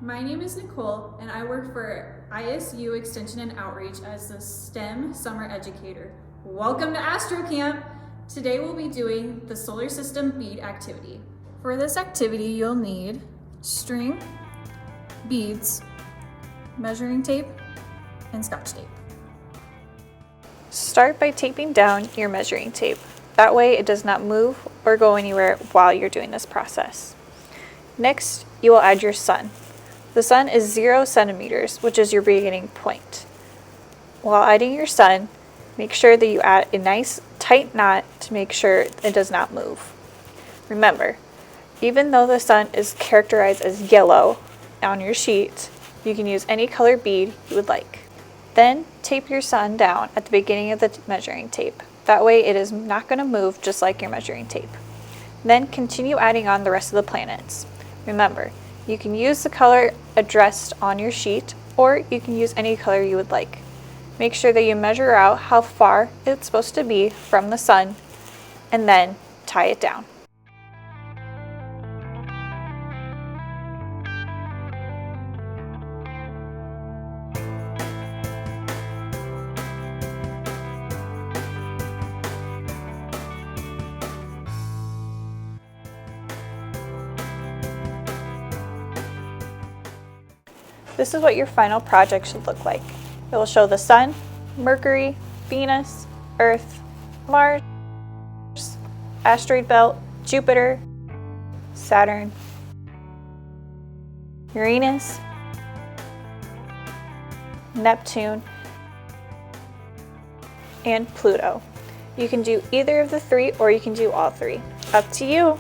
My name is Nicole and I work for ISU Extension and Outreach as the STEM summer educator. Welcome to Astro Camp! Today we'll be doing the solar system bead activity. For this activity you'll need string, beads, measuring tape, and scotch tape. Start by taping down your measuring tape. That way it does not move or go anywhere while you're doing this process. Next, you will add your sun. The sun is 0 centimeters, which is your beginning point. While adding your sun, make sure that you add a nice tight knot to make sure it does not move. Remember, even though the sun is characterized as yellow on your sheet, you can use any color bead you would like. Then tape your sun down at the beginning of the measuring tape. That way it is not going to move just like your measuring tape. Then continue adding on the rest of the planets. Remember, you can use the color addressed on your sheet or you can use any color you would like. Make sure that you measure out how far it's supposed to be from the sun and then tie it down. This is what your final project should look like. It will show the Sun, Mercury, Venus, Earth, Mars, asteroid belt, Jupiter, Saturn, Uranus, Neptune, and Pluto. You can do either of the three or you can do all three. Up to you!